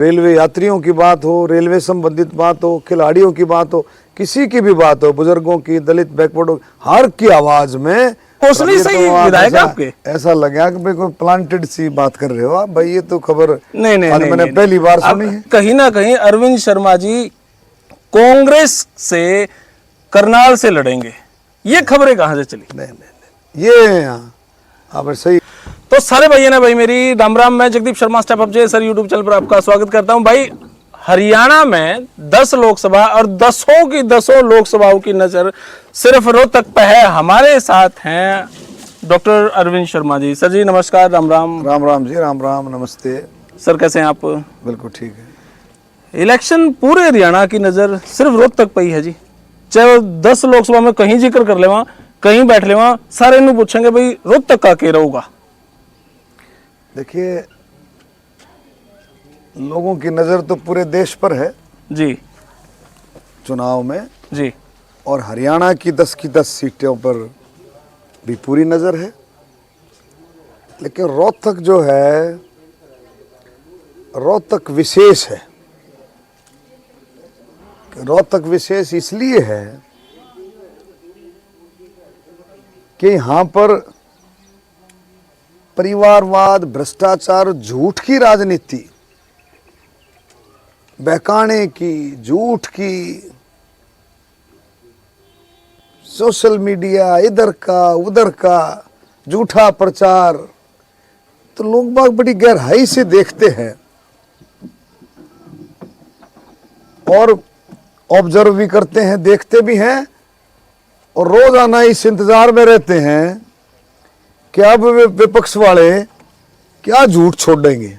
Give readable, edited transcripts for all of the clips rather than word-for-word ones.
Railway यात्रियों की बात हो, रेलवे संबंधित बात हो, खिलाड़ियों की बात हो, किसी की भी बात हो, बुजुर्गों की, दलित बैकवर्ड, हर की आवाज में हौसले सही विधायक आपके। ऐसा लगा कि भाई कोई प्लांटेड सी बात कर रहे हो आप भाई। ये तो खबर नहीं आज मैंने पहली बार सुनी है। कहीं ना कहीं अरविंद शर्मा जी कांग्रेस से करनाल से लड़ेंगे, ये खबरें कहां से चली? नहीं, ये आप सही। तो सारे भाइयों ने भाई मेरी राम राम, मैं जगदीप शर्मा स्टेप अप जे सर यूट्यूब चैनल पर आपका स्वागत करता हूं। भाई हरियाणा में 10 लोकसभा और 10 की 10 लोकसभाओं की नजर सिर्फ रोहतक पे है। हमारे साथ हैं डॉक्टर अरविंद शर्मा जी। सर जी नमस्कार, राम राम। राम राम जी, राम राम, नमस्ते सर, कैसे हैं आप? बिल्कुल ठीक है। इलेक्शन पूरे हरियाणा की नजर सिर्फ रोहतक पे ही है जी। चाहे 10 लोकसभा में कहीं जिक्र कर ले, वहां कहीं बैठ ले, वहां सारे इन्हें पूछेंगे भाई रोहतक का के रहूगा। देखिए, लोगों की नजर तो पूरे देश पर है जी चुनाव में जी, और हरियाणा की 10 की 10 सीटों पर भी पूरी नजर है। लेकिन रोहतक जो है, रोहतक विशेष है। रोहतक विशेष इसलिए है कि यहां पर परिवारवाद, भ्रष्टाचार, झूठ की राजनीति, बहकाने की, झूठ की, सोशल मीडिया, इधर का उधर का झूठा प्रचार, तो लोग बाग बड़ी गहराई से देखते हैं और ऑब्जर्व भी करते हैं, देखते भी हैं और रोजाना इस इंतजार में रहते हैं कि अब विपक्ष वाले क्या झूठ छोड़ेंगे।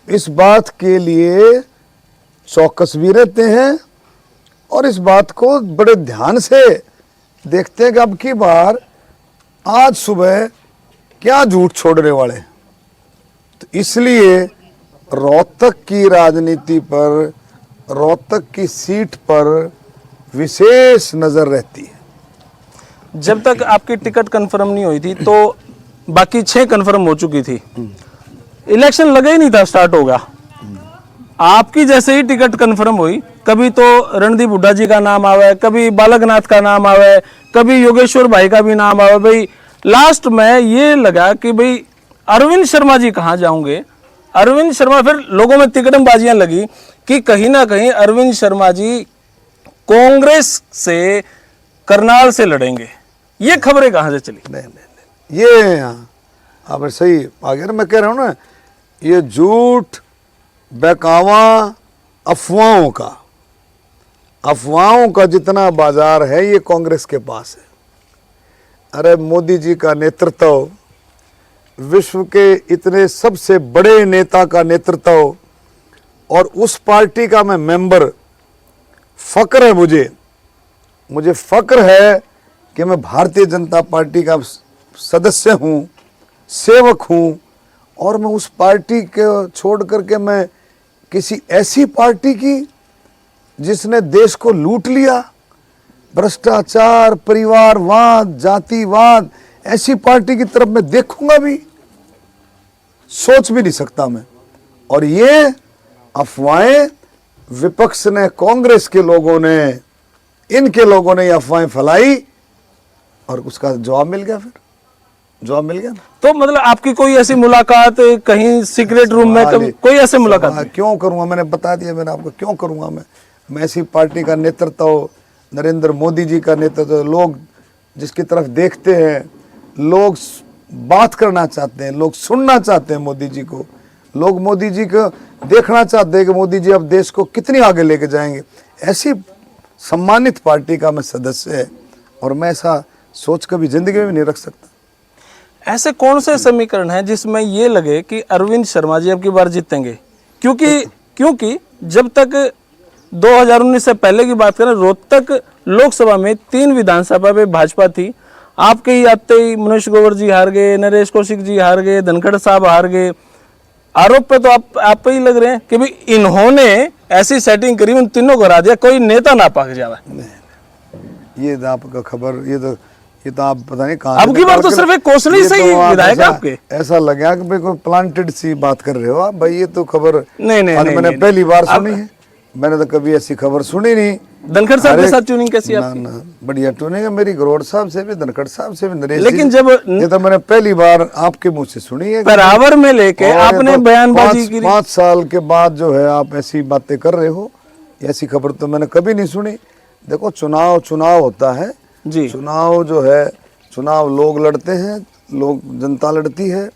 इस बात के लिए चौकस भी रहते हैं और इस बात को बड़े ध्यान से देखते हैं कि अब की बार आज सुबह क्या झूठ छोड़ने वाले। तो इसलिए रोहतक की राजनीति पर, रोहतक की सीट पर विशेष नजर रहती है। जब तक आपकी टिकट कंफर्म नहीं हुई थी तो बाकी 6 कंफर्म हो चुकी थी। इलेक्शन लगा ही नहीं था, स्टार्ट होगा। आपकी जैसे ही टिकट कंफर्म हुई, कभी तो रणदीप हुड्डा जी का नाम आवे, कभी बालकनाथ का नाम आवे, कभी योगेश्वर भाई का भी नाम आवे। भाई लास्ट में ये लगा कि भाई अरविंद शर्मा जी कहाँ जाओगे। अरविंद शर्मा, फिर लोगों में तिकड़मबाजियां लगी कि कहीं ना कहीं अरविंद शर्मा जी कांग्रेस से करनाल से लड़ेंगे, ये खबरें कहां से चली? नहीं, ये आप सही आगे ना, मैं कह रहा हूं ना, ये झूठ, बहकावा, अफवाहों का जितना बाजार है ये कांग्रेस के पास है। अरे मोदी जी का नेतृत्व, विश्व के इतने सबसे बड़े नेता का नेतृत्व, और उस पार्टी का मैं मेंबर, फक्र है मुझे फक्र है कि मैं भारतीय जनता पार्टी का सदस्य हूं, सेवक हूं, और मैं उस पार्टी को छोड़ करके मैं किसी ऐसी पार्टी की जिसने देश को लूट लिया, भ्रष्टाचार, परिवारवाद, जातिवाद, ऐसी पार्टी की तरफ मैं देखूंगा भी, सोच भी नहीं सकता मैं। और ये अफवाहें विपक्ष ने, कांग्रेस के लोगों ने, इनके लोगों ने ये अफवाहें फैलाई और उसका जवाब मिल गया। फिर जवाब मिल गया ना। तो मतलब आपकी कोई ऐसी मुलाकात कहीं सीक्रेट रूम में, कोई ऐसी मुलाकात? क्यों करूंगा, मैंने बता दिया, मैंने आपको क्यों करूंगा। मैं ऐसी पार्टी का नेतृत्व, नरेंद्र मोदी जी का नेतृत्व, लोग जिसकी तरफ देखते हैं, लोग बात करना चाहते हैं, लोग सुनना चाहते हैं मोदी जी को, लोग मोदी जी को देखना चाहते हैं कि मोदी जी अब देश को कितनी आगे लेके जाएंगे। ऐसी सम्मानित पार्टी का मैं सदस्य है और मैं ऐसा सोच कभी जिंदगी में नहीं रख सकता। ऐसे कौन से समीकरण है जिसमें ये लगे कि अरविंद शर्मा जी अब की बार जीतेंगे? क्योंकि जब तक 2019 से पहले की बात करें, रोहतक लोकसभा में 3 विधानसभा में भाजपा थी। आपके ही आते ही मनोज ग्रोवर जी हार गए, नरेश कौशिक जी हार गए, धनखड़ साहब हार गए। आरोप पे तो आप ही लग रहे हैं कि भाई इन्होंने ऐसी सेटिंग करी, उन तीनों को हरा दिया, कोई नेता ना पाक जावे। ये आपका खबर, ये तो आप पता नहीं कहाँ अब की बार तो सिर्फ एक कोसली से ही विधायक आपके। ऐसा लगा कि भाई कोई प्लांटेड सी बात कर रहे हो आप भाई। ये तो खबर नहीं, आज मैंने पहली बार सुनी है। मैंने तो कभी ऐसी खबर सुनी नहीं। धनखड़ साहब के साथ ट्यूनिंग कैसी आपकी? ना बढ़िया ट्यूनिंग है मेरी, गरोड़ साहब से भी, धनखड़ साहब से भी, नरेश लेकिन जी। जब ये तो मैंने पहली बार आपके मुंह से सुनी है। बराबर में लेके आपने बयानबाजी की। 5 साल के बाद जो है आप ऐसी बातें कर रहे हो, ऐसी खबर तो मैंने कभी नहीं सुनी। देखो चुनाव होता है जी, चुनाव जो है, चुनाव लोग लड़ते हैं, लोग जनता लड़ती है,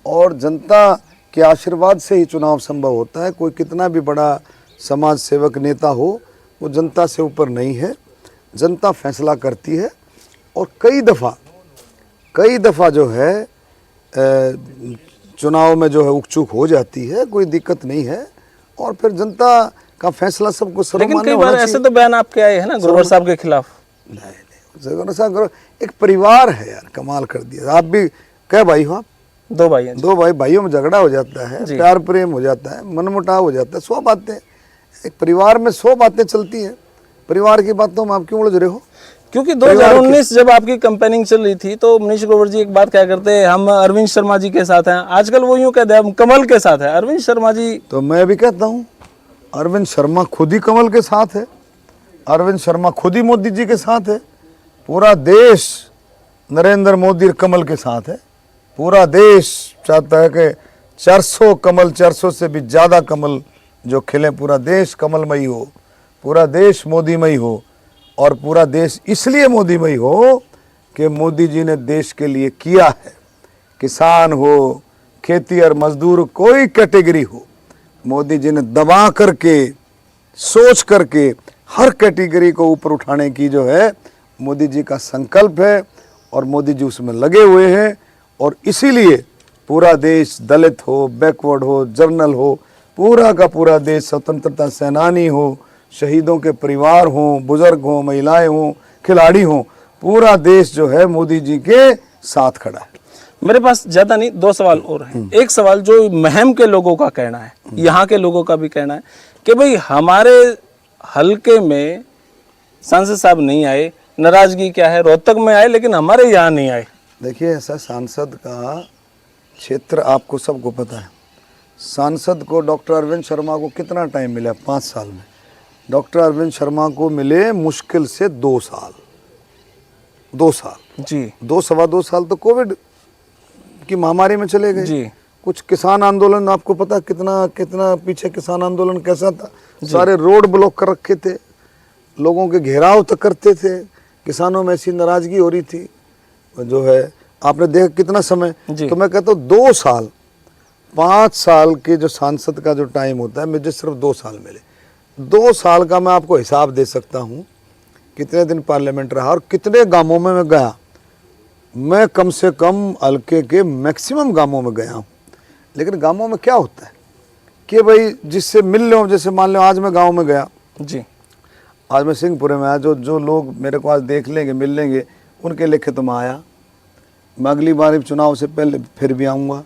और जनता के आशीर्वाद से ही चुनाव संभव होता है। कोई कितना भी बड़ा समाज सेवक नेता हो, वो जनता से ऊपर नहीं है। जनता फैसला करती है, और कई दफ़ा जो है चुनाव में जो है उकचूक हो जाती है, कोई दिक्कत नहीं है, और फिर जनता का फैसला सबको लेकिन सर्वमान्य कई होना बार चाहिए। ऐसे तो बयान आपके आए हैं ना ग्रोवर साहब के खिलाफ। नहीं, साहब एक परिवार है यार, कमाल कर दिया। आप भी क्या भाई हो? आप 2 भाई हैं। 2 भाइयों में झगड़ा हो जाता है, प्यार प्रेम हो जाता है, मनमुटाव हो जाता है, 100 बातें, एक परिवार में 100 बातें चलती हैं। परिवार की बातों में आप क्यों उलझ रहे हो? क्योंकि 2019 जब आपकी कैंपेनिंग चल रही थी तो मनीष ग्रोवर जी एक बात क्या करते हैं, हम अरविंद शर्मा जी के साथ हैं। आजकल वो यूं कहते हैं हम कमल के साथ है। अरविंद शर्मा जी तो मैं भी कहता हूँ अरविंद शर्मा खुद ही कमल के साथ है, अरविंद शर्मा खुद ही मोदी जी के साथ है। पूरा देश नरेंद्र मोदी कमल के साथ है। पूरा देश चाहता है कि 400 से भी ज़्यादा कमल जो खिले, पूरा देश कमलमयी हो, पूरा देश मोदीमयी हो। और पूरा देश इसलिए मोदीमयी हो कि मोदी जी ने देश के लिए किया है। किसान हो, खेती और मजदूर, कोई कैटेगरी हो, मोदी जी ने दबा करके, सोच करके हर कैटेगरी को ऊपर उठाने की जो है मोदी जी का संकल्प है, और मोदी जी उसमें लगे हुए हैं। और इसीलिए पूरा देश, दलित हो, बैकवर्ड हो, जर्नल हो, पूरा का पूरा देश, स्वतंत्रता सेनानी हो, शहीदों के परिवार हों, बुजुर्ग हों, महिलाएं हों, खिलाड़ी हों, पूरा देश जो है मोदी जी के साथ खड़ा है। मेरे पास ज्यादा नहीं, 2 सवाल और हैं। एक सवाल जो महम के लोगों का कहना है, यहाँ के लोगों का भी कहना है कि भाई हमारे हलके में सांसद साहब नहीं आए, नाराजगी क्या है? रोहतक में आए लेकिन हमारे यहाँ नहीं आए। देखिए, ऐसा सांसद का क्षेत्र आपको सबको पता है। सांसद को डॉक्टर अरविंद शर्मा को कितना टाइम मिला? 5 साल में। डॉक्टर अरविंद शर्मा को मिले मुश्किल से 2 साल जी, 2-2.25 साल तो कोविड की महामारी में चले गए जी। कुछ किसान आंदोलन, आपको पता कितना पीछे किसान आंदोलन कैसा था? सारे रोड ब्लॉक कर रखे थे, लोगों के घेराव तक करते थे, किसानों में ऐसी नाराजगी हो रही थी जो है, आपने देखा कितना समय। तो मैं कहता हूँ 2 साल, 5 साल के जो सांसद का जो टाइम होता है, मुझे सिर्फ 2 साल मिले। 2 साल का मैं आपको हिसाब दे सकता हूँ कितने दिन पार्लियामेंट रहा और कितने गांवों में मैं गया। मैं कम से कम हल्के के मैक्सिमम गांवों में गया हूँ। लेकिन गांवों में क्या होता है कि भाई जिससे मिल लो, जैसे मान लो आज मैं गांव में गया जी, आज मैं सिंहपुरे में आया, जो लोग मेरे को आज देख लेंगे, मिल लेंगे, उनके लेखे तो मैं आया। मैं अगली बार चुनाव से पहले फिर भी आऊँगा,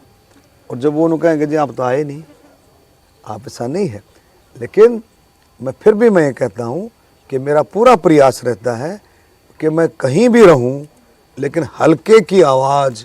और जब वो उन्होंने कहेंगे जी आप तो आए नहीं, आप ऐसा नहीं है। लेकिन मैं फिर भी मैं ये कहता हूँ कि मेरा पूरा प्रयास रहता है कि मैं कहीं भी रहूँ, लेकिन हल्के की आवाज़,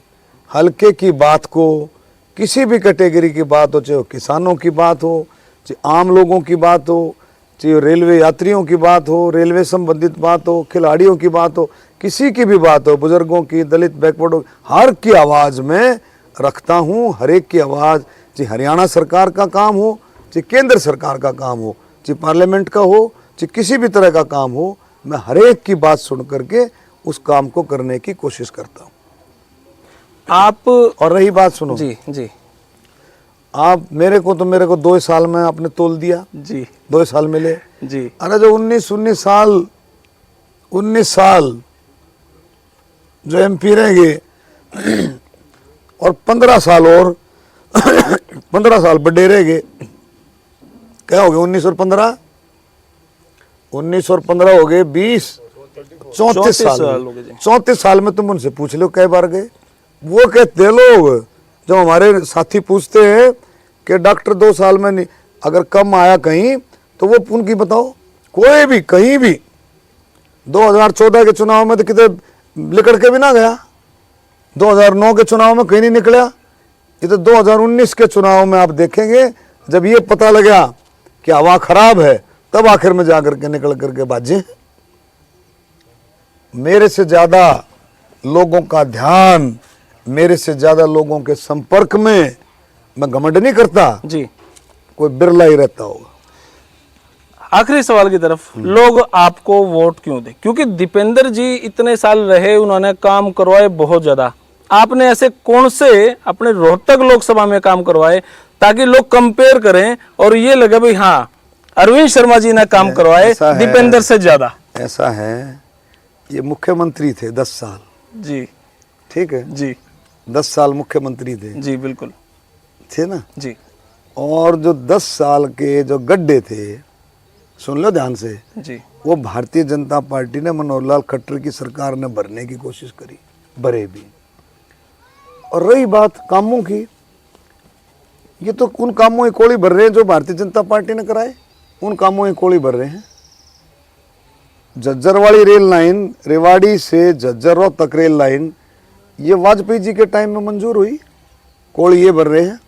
हल्के की बात को, किसी भी कैटेगरी की बात हो, चाहे किसानों की बात हो, चाहे आम लोगों की बात हो, चाहे रेलवे यात्रियों की बात हो, रेलवे संबंधित बात हो, खिलाड़ियों की बात हो, किसी की भी बात हो, बुजुर्गों की, दलित, बैकवर्ड हो, हर की आवाज़ में रखता हूँ। हर एक की आवाज़, चाहे हरियाणा सरकार का काम हो, चाहे केंद्र सरकार का काम हो, चाहे पार्लियामेंट का हो, चाहे किसी भी तरह का काम हो, मैं हर एक की बात सुन करके उस काम को करने की कोशिश करता हूँ। आप और रही बात सुनो जी जी, आप मेरे को 2 साल में आपने तोल दिया जी, 2 साल मिले जी। अरे जो 19 साल जो एमपी रहेंगे और 15 साल और 15 साल बड़े रहेंगे, क्या हो गए? 19 और 15 हो गए 20, 34 साल हो गए जी। 34 साल में तुम उनसे पूछ लो कई बार गए। वो कहते लोग, जब हमारे साथी पूछते हैं कि डॉक्टर 2 साल में नहीं, अगर कम आया कहीं तो वो उनकी बताओ, कोई भी कहीं भी 2014 के चुनाव में तो कितने लिकड़ के भी ना गया। 2009 के चुनाव में कहीं नहीं निकला। ये तो 2019 के चुनाव में आप देखेंगे, जब ये पता लगा कि हवा खराब है, तब आखिर में जाकर के निकल करके बाजे। मेरे से ज्यादा लोगों का ध्यान, मेरे से ज्यादा लोगों के संपर्क में मैं घमंड नहीं करता, जी। कोई बिरला ही रहता होगा। आखिरी सवाल की तरफ, लोग आपको वोट क्यों दे? क्योंकि दीपेंद्र जी इतने साल रहे, उन्होंने काम करवाए बहुत ज्यादा। आपने ऐसे कौन से अपने रोहतक लोकसभा में काम करवाए ताकि लोग कंपेयर करें और ये लगे भाई हाँ अरविंद शर्मा जी ने काम करवाए दीपेंद्र से ज्यादा? ऐसा है, ये मुख्यमंत्री थे 10 साल। जी। ठीक है जी। 10 साल मुख्यमंत्री थे। जी बिल्कुल थे ना जी। और जो 10 साल के जो गड्ढे थे, सुन लो ध्यान से, जी। वो भारतीय जनता पार्टी ने मनोहर लाल खट्टर की सरकार ने भरने की कोशिश करी, भरे भी। और रही बात कामों की, ये तो उन कामों की कोड़ी भर रहे हैं जो भारतीय जनता पार्टी ने कराए, उन कामों की कोड़ी भर रहे हैं। झज्जर वाली रेल लाइन, रेवाड़ी से झज्जर रोहतक रेल लाइन, ये वाजपेयी जी के टाइम में मंजूर हुई, कोड़ी ये भर रहे हैं।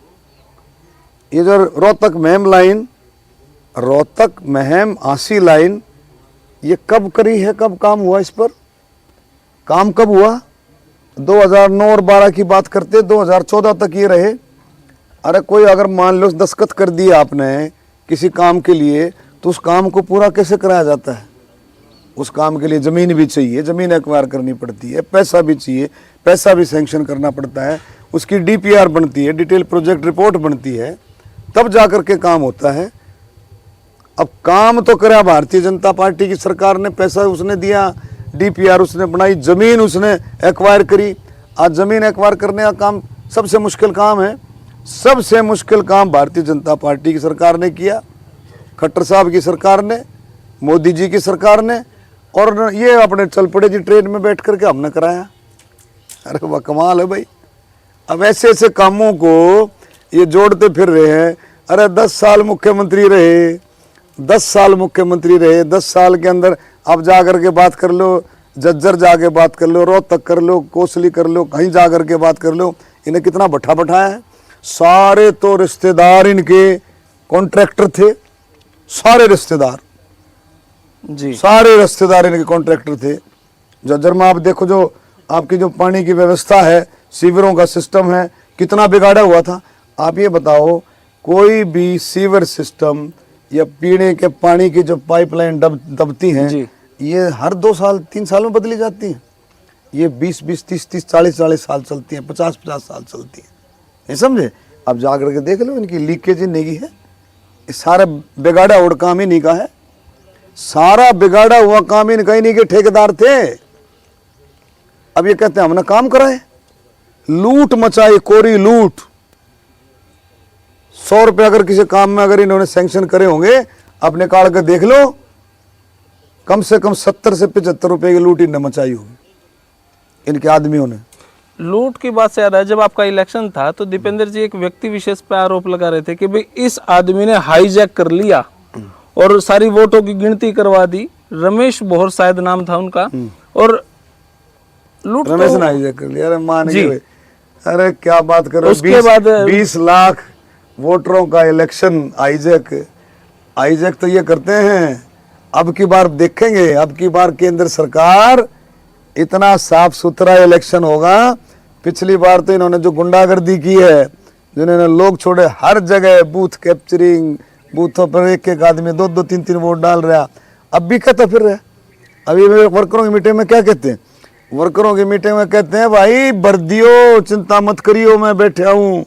ये जो रोहतक महम लाइन, रोहतक महम आसी लाइन, ये कब करी है, कब काम हुआ इस पर? काम कब हुआ? 2009 और 12 की बात करते, 2014 तक ये रहे। अरे कोई अगर मान लो दस्तखत कर दिया आपने किसी काम के लिए, तो उस काम को पूरा कैसे कराया जाता है? उस काम के लिए ज़मीन भी चाहिए, ज़मीन एक्वायर करनी पड़ती है, पैसा भी चाहिए, पैसा भी सैंक्शन करना पड़ता है, उसकी DPR बनती है, डिटेल प्रोजेक्ट रिपोर्ट बनती है, तब जाकर के काम होता है। अब काम तो करा भारतीय जनता पार्टी की सरकार ने, पैसा उसने दिया, DPR उसने बनाई, ज़मीन उसने एक्वायर करी। आज ज़मीन एक्वायर करने का काम सबसे मुश्किल काम है, सबसे मुश्किल काम भारतीय जनता पार्टी की सरकार ने किया, खट्टर साहब की सरकार ने, मोदी जी की सरकार ने, और ये अपने चल पड़े जी ट्रेन में बैठ करके हमने कराया। अरे वह कमाल है भाई। अब ऐसे ऐसे कामों को ये जोड़ते फिर रहे हैं। अरे 10 साल मुख्यमंत्री रहे, 10 साल मुख्यमंत्री रहे, 10 साल के अंदर अब जा कर के बात कर लो, झज्जर जाके बात कर लो, रोहतक कर लो, कोसली कर लो, कहीं जा कर के बात कर लो, इन्हें कितना भट्ठा बैठाया है। सारे तो रिश्तेदार इनके कॉन्ट्रैक्टर थे, सारे रिश्तेदार जी। सारे रिश्तेदार इनके कॉन्ट्रैक्टर थे। झज्जर में आप देखो, जो आपकी जो पानी की व्यवस्था है, सीवरों का सिस्टम है, कितना बिगाड़ा हुआ था। आप ये बताओ, कोई भी सीवर सिस्टम या पीने के पानी की जो पाइपलाइन दबती हैं, ये हर 2 साल 3 साल में बदली जाती हैं। ये 20-20, 30-30, 40-40 साल चलती हैं, 50-50 साल चलती हैं, नहीं समझे? अब जा करके देख लो, इनकी लीकेज ही नहीं है। ये सारा बिगाड़ा हुआ काम ही नहीं का है, सारा बिगाड़ा हुआ काम इनका ही नहीं के ठेकेदार थे। अब ये कहते हैं हमने काम कराए, लूट मचाई, कोरी लूट। 100 रुपये अगर किसी काम में अगर इन्होंने सैंक्शन करे होंगे, अपने काल के देख लो, कम से कम 70 से 75 रुपए की लूट इन्हें मचाई होगी इनके आदमियों ने। लूट की बात से याद है, जब आपका इलेक्शन था तो दीपेंद्र जी एक व्यक्ति विशेष पर आरोप लगा रहे थे कि भाई इस आदमी ने हाईजैक कर लिया और सारी वोटों की गिनती करवा दी। रमेश बोहर शायद नाम था उनका, और लूट रमेश ने हाईजैक कर लिया। अरे मान गए, अरे क्या बात करो। उसके बाद 20 लाख वोटरों का इलेक्शन हाईजैक तो ये करते हैं। अब की बार देखेंगे, अब की बार केंद्र सरकार इतना साफ सुथरा इलेक्शन होगा। पिछली बार तो इन्होंने जो गुंडागर्दी की है, जिन्होंने लोग छोड़े, हर जगह बूथ कैप्चरिंग, बूथों पर एक एक आदमी 2-2, 3-3 वोट डाल रहा, अब भी कहता फिर रहा। अभी वर्करों की मीटिंग में क्या कहते हैं? वर्करों की मीटिंग में कहते हैं भाई भर दियो, चिंता मत करियो, मैं बैठा हूँ,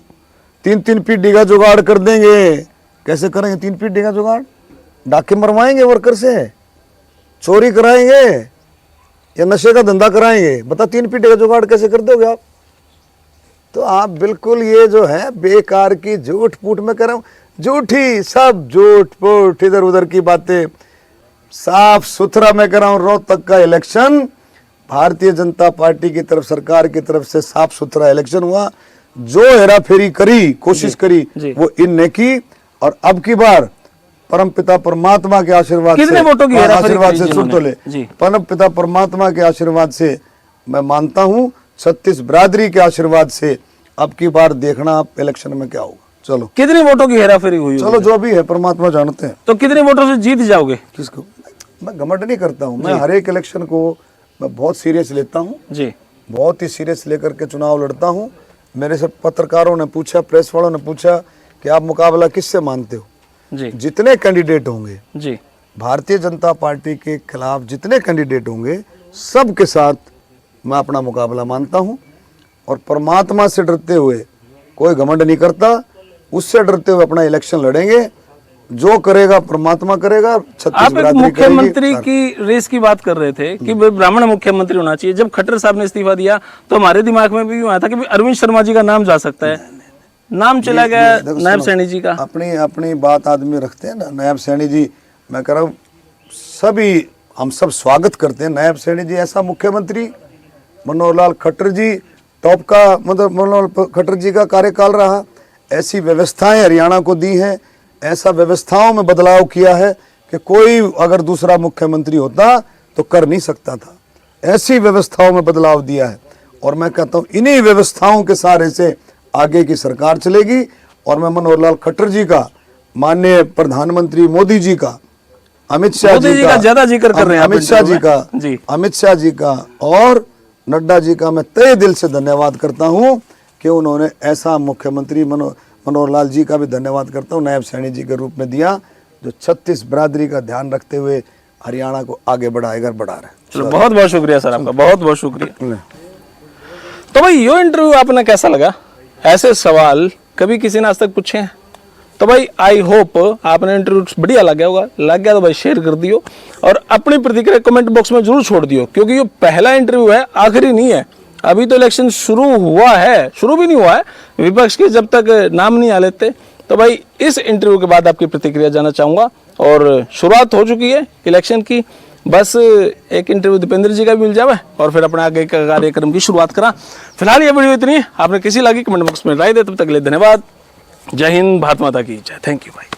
3-3 पीढ़ी का जुगाड़ कर देंगे। कैसे करेंगे 3 पीढ़ी का जुगाड़? डाके मरवाएंगे वर्कर से, चोरी कराएंगे या नशे का धंधा कराएंगे? बता 3 पीढ़ी का जुगाड़ कैसे कर दोगे आप? तो आप बिल्कुल ये जो है बेकार की झूठ फूट में कर रहा हूँ, झूठी सब झूठ फूट इधर उधर की बातें। साफ सुथरा मैं कर रहा हूँ, रोहतक का इलेक्शन भारतीय जनता पार्टी की तरफ, सरकार की तरफ से साफ सुथरा इलेक्शन हुआ। जो हेरा फेरी करी, कोशिश करी, वो इनने की। और अब की बार परमपिता परमात्मा के आशीर्वाद से, कितने वोटों की हेराफेरी आशीर्वाद करी से सुन तो ले, परमपिता परमात्मा के आशीर्वाद से मैं मानता हूं 36 बिरादरी के आशीर्वाद से अब की बार देखना आप इलेक्शन में क्या होगा। चलो कितनी वोटों की हेराफेरी हुई चलो, जो भी है परमात्मा जानते हैं। तो कितने वोटों से जीत जाओगे? किसको? मैं घमंड नहीं करता हूं, मैं हर एक इलेक्शन को मैं बहुत सीरियस लेता हूं, जी बहुत ही सीरियस लेकर के चुनाव लड़ता हूं। मेरे से पत्रकारों ने पूछा, प्रेस वालों ने पूछा कि आप मुकाबला किससे मानते हो? जी जितने कैंडिडेट होंगे जी भारतीय जनता पार्टी के खिलाफ, जितने कैंडिडेट होंगे सब के साथ मैं अपना मुकाबला मानता हूं। और परमात्मा से डरते हुए कोई घमंड नहीं करता, उससे डरते हुए अपना इलेक्शन लड़ेंगे। जो करेगा परमात्मा करेगा। आप एक 36 मुख्यमंत्री की रेस की बात कर रहे थे कि भाई ब्राह्मण मुख्यमंत्री होना चाहिए। जब खट्टर साहब ने इस्तीफा दिया तो हमारे दिमाग में भी आया था कि भाई अरविंद शर्मा जी का नाम जा सकता है। नाम चला गया नायब सैनी जी का। अपनी अपनी बात आदमी रखते हैं ना। नायब सैनी जी, मैं कह रहा हूँ सभी हम सब स्वागत करते हैं। नायब सैनी जी ऐसा मुख्यमंत्री, मनोहर लाल खट्टर जी टॉप का, मतलब मनोहर खट्टर जी का कार्यकाल रहा। ऐसी व्यवस्थाएं हरियाणा को दी हैं, ऐसा व्यवस्थाओं में बदलाव किया है कि कोई अगर दूसरा मुख्यमंत्री होता तो कर नहीं सकता था। ऐसी व्यवस्थाओं में बदलाव दिया है और मैं कहता हूँ इन्हीं व्यवस्थाओं के सहारे से आगे की सरकार चलेगी। और मैं मनोहर लाल खट्टर जी का, माननीय प्रधानमंत्री मोदी जी का, अमित शाह जी का ज्यादा जिक्र कर रहे हैं, अमित शाह जी का, जी अमित शाह जी का और नड्डा जी का मैं तहे दिल से धन्यवाद करता हूं कि उन्होंने ऐसा मुख्यमंत्री, मनोहर लाल जी का भी धन्यवाद करता हूं, नायब सैनी जी के रूप में दिया, जो 36 बिरादरी का ध्यान रखते हुए हरियाणा को आगे बढ़ाएगा, बढ़ा रहे हैं। चलो बहुत बहुत शुक्रिया सर आपका, बहुत बहुत शुक्रिया। तो भाई ये इंटरव्यू आपने कैसा लगा? ऐसे सवाल कभी किसी ने आज तक पूछे हैं? तो भाई आई होप आपने इंटरव्यू बढ़िया लग गया होगा। लग गया तो भाई शेयर कर दियो और अपनी प्रतिक्रिया कमेंट बॉक्स में जरूर छोड़ दियो, क्योंकि ये पहला इंटरव्यू है, आखिरी नहीं है। अभी तो इलेक्शन शुरू हुआ है, शुरू भी नहीं हुआ है, विपक्ष के जब तक नाम नहीं आ लेते। तो भाई इस इंटरव्यू के बाद आपकी प्रतिक्रिया जानना चाहूंगा। और शुरुआत हो चुकी है इलेक्शन की, बस एक इंटरव्यू दीपेंद्र जी का भी मिल जाए और फिर अपने आगे का कार्यक्रम की शुरुआत करा। फिलहाल ये वीडियो इतनी, आपने किसी लगी कमेंट बॉक्स में राय दे। तब तक के लिए धन्यवाद। जय हिंद, भारत माता की जय। थैंक यू भाई।